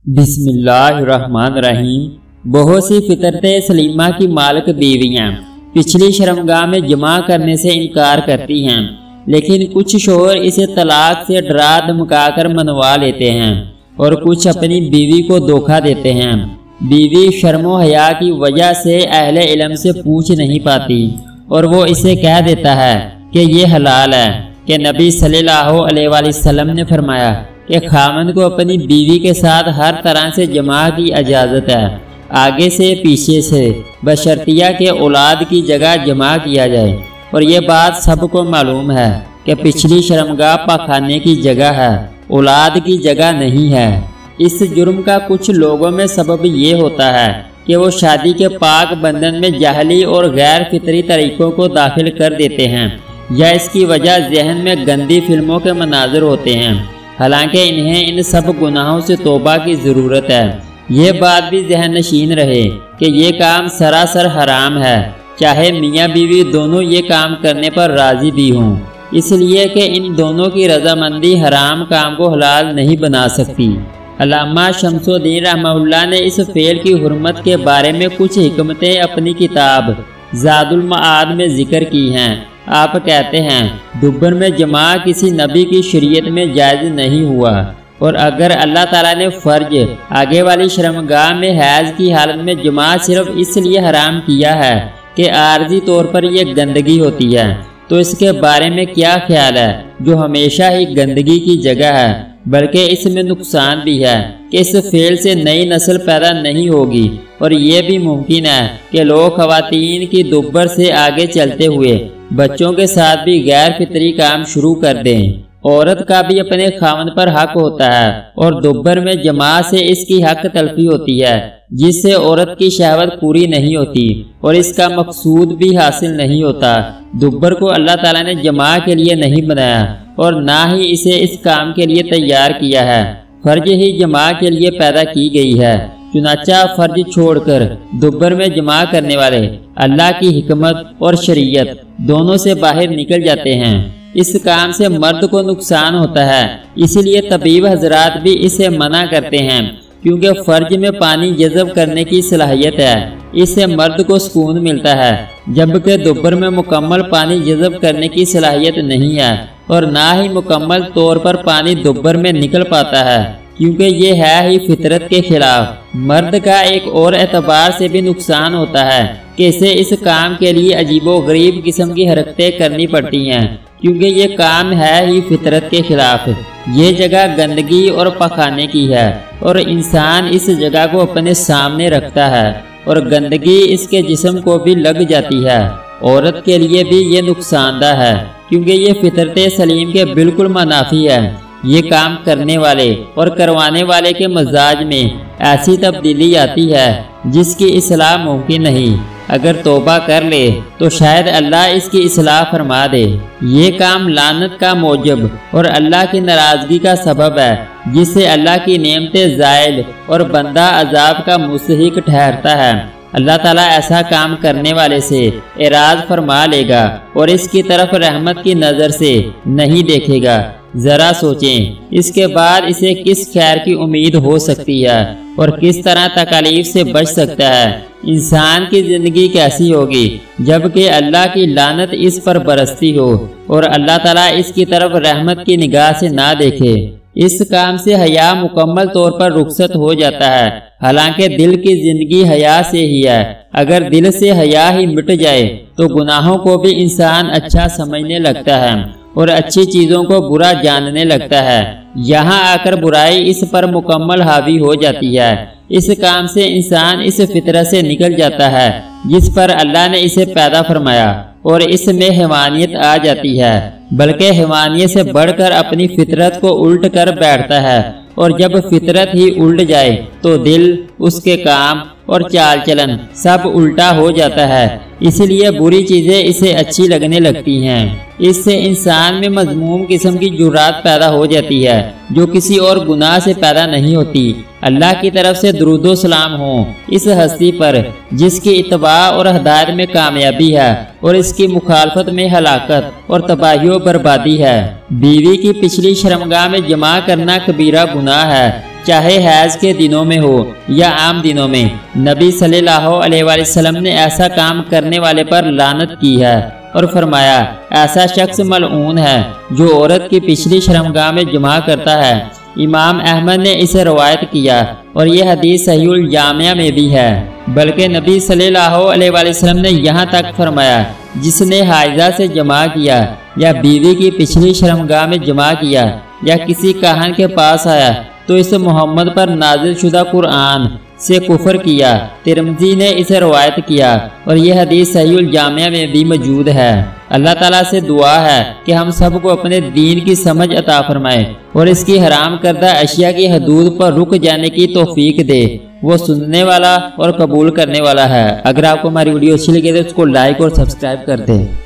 बिस्मिल्लाहिर्रहमानिर्रहीम। बहुत सी फितरत सलीमा की मालिक बीवियाँ पिछली शर्मगाह में जमा करने से इनकार करती हैं, लेकिन कुछ शोहर इसे तलाक से डरा धमका कर मनवा लेते हैं और कुछ अपनी बीवी को धोखा देते हैं। बीवी शर्मो हया की वजह से अहले इल्म से पूछ नहीं पाती और वो इसे कह देता है कि ये हलाल है कि नबी सल्लल्लाहु अलैहि वसल्लम ने फरमाया कि खामन को अपनी बीवी के साथ हर तरह से जमा की इजाज़त है, आगे से पीछे से, बशर्तिया के औलाद की जगह जमा किया जाए। और ये बात सबको मालूम है कि पिछली शर्मगाह पाखाने की जगह है, औलाद की जगह नहीं है। इस जुर्म का कुछ लोगों में सबब ये होता है कि वो शादी के पाक बंधन में जाहली और गैर फितरी तरीक़ों को दाखिल कर देते हैं, या इसकी वजह जहन में गंदी फिल्मों के मनाज़र होते हैं। हालांकि इन्हें इन सब गुनाहों से तौबा की ज़रूरत है। ये बात भी जहन नशीन रहे कि ये काम सरासर हराम है, चाहे मियाँ बीवी दोनों ये काम करने पर राज़ी भी हों, इसलिए कि इन दोनों की रजामंदी हराम काम को हलाल नहीं बना सकती। अल्लामा शमसुद्दीन रहमहुल्लाह ने इस फेल की हुर्मत के बारे में कुछ हिकमतें अपनी किताब ज़ादुल मआद में जिक्र की हैं। आप कहते हैं, दुब्बर में जमा किसी नबी की शरीयत में जायज़ नहीं हुआ, और अगर अल्लाह ताला ने फ़र्ज आगे वाली शर्मगाह में हैज़ की हालत में जमा सिर्फ इसलिए हराम किया है कि आर्जी तौर पर यह गंदगी होती है, तो इसके बारे में क्या ख्याल है जो हमेशा ही गंदगी की जगह है। बल्कि इसमें नुकसान भी है कि इस फेल से नई नस्ल पैदा नहीं होगी, और ये भी मुमकिन है कि लोग ख़वातीन की दुब्बर से आगे चलते हुए बच्चों के साथ भी गैर फितरी काम शुरू कर दें। औरत का भी अपने खामन पर हक होता है, और दुब्बर में जमा से इसकी हक तलफी होती है, जिससे औरत की शहवत पूरी नहीं होती और इसका मकसूद भी हासिल नहीं होता। दुब्बर को अल्लाह ताला ने जमा के लिए नहीं बनाया और ना ही इसे इस काम के लिए तैयार किया है, फर्ज ही जमा के लिए पैदा की गई है। चुनाचा फर्ज छोड़कर दुब्बर में जमा करने वाले अल्लाह की हिकमत और शरीयत दोनों से बाहर निकल जाते हैं। इस काम से मर्द को नुकसान होता है, इसीलिए तबीब हजरात भी इसे मना करते हैं, क्योंकि फर्ज में पानी जज़ब करने की सलाहियत है, इससे मर्द को सुकून मिलता है, जबकि दुब्बर में मुकम्मल पानी जज़ब करने की सलाहियत नहीं है और ना ही मुकम्मल तौर पर पानी दुब्बर में निकल पाता है, क्योंकि ये है ही फितरत के खिलाफ। मर्द का एक और एतबार से भी नुकसान होता है कि इसे इस काम के लिए अजीबो गरीब किस्म की हरकतें करनी पड़ती हैं, क्योंकि ये काम है ही फितरत के खिलाफ। ये जगह गंदगी और पखाने की है और इंसान इस जगह को अपने सामने रखता है और गंदगी इसके जिस्म को भी लग जाती है। औरत के लिए भी ये नुकसानदा है, क्योंकि ये फितरत सलीम के बिल्कुल मुनाफी है। ये काम करने वाले और करवाने वाले के मजाज में ऐसी तब्दीली आती है जिसकी इस्लाह मुमकिन नहीं। अगर तौबा कर ले तो शायद अल्लाह इसकी इस्लाह फरमा दे। ये काम लानत का मौजब और अल्लाह की नाराज़गी का सबब है, जिससे अल्लाह की नेमतें ज़ायल और बंदा अजाब का मुस्तहिक ठहरता है। अल्लाह ताला ऐसा काम करने वाले से एराज फरमा लेगा और इसकी तरफ रहमत की नज़र से नहीं देखेगा। ज़रा सोचें, इसके बाद इसे किस खैर की उम्मीद हो सकती है और किस तरह तकालीफ से बच सकता है। इंसान की ज़िंदगी कैसी होगी जबकि अल्लाह की लानत इस पर बरसती हो और अल्लाह ताला इसकी तरफ रहमत की निगाह से ना देखे। इस काम से हया मुकम्मल तौर पर रुखसत हो जाता है, हालांकि दिल की जिंदगी हया से ही है। अगर दिल से हया ही मिट जाए तो गुनाहों को भी इंसान अच्छा समझने लगता है और अच्छी चीज़ों को बुरा जानने लगता है। यहाँ आकर बुराई इस पर मुकम्मल हावी हो जाती है। इस काम से इंसान इस फितरत से निकल जाता है जिस पर अल्लाह ने इसे पैदा फरमाया और इसमें हैवानियत आ जाती है, बल्कि हैवानियत से बढ़कर अपनी फितरत को उल्ट कर बैठता है। और जब फितरत ही उल्ट जाए तो दिल, उसके काम और चाल चलन सब उल्टा हो जाता है, इसलिए बुरी चीज़ें इसे अच्छी लगने लगती हैं। इससे इंसान में मज़मूम किस्म की जुर्रात पैदा हो जाती है जो किसी और गुनाह से पैदा नहीं होती। अल्लाह की तरफ से दुरूदो सलाम हो इस हस्ती पर जिसकी इत्तबा और हदायत में कामयाबी है और इसकी मुखालफत में हलाकत और तबाही व बर्बादी है। बीवी की पिछली शर्मगाह में जमा करना कबीरा गुनाह है, चाहे हैज के दिनों में हो या आम दिनों में। नबी सल्लल्लाहु अलैहि वसल्लम ने ऐसा काम करने वाले पर लानत की है और फरमाया, ऐसा शख्स मलऊन है जो औरत की पिछली शर्मगाह में जमा करता है। इमाम अहमद ने इसे रवायत किया और यह हदीस सहीहुल जामिया में भी है। बल्कि नबी सल्लल्लाहु अलैहि वसल्लम ने यहाँ तक फरमाया, जिसने हाइजा से जमा किया या बीवी की पिछली शर्मगाह में जमा किया या किसी काहन के पास आया तो इस मोहम्मद पर नाजिल शुदा कुरान से कुफर किया। तिरमिज़ी ने इसे रवायत किया और यह हदीस सहीहुल जामिया में भी मौजूद है। अल्लाह ताला से दुआ है कि हम सबको अपने दीन की समझ अता फरमाए और इसकी हराम करदा अशिया की हदूद पर रुक जाने की तौफीक दे। वो सुनने वाला और कबूल करने वाला है। अगर आपको हमारी वीडियो अच्छी लगे तो उसको लाइक और सब्सक्राइब कर दें।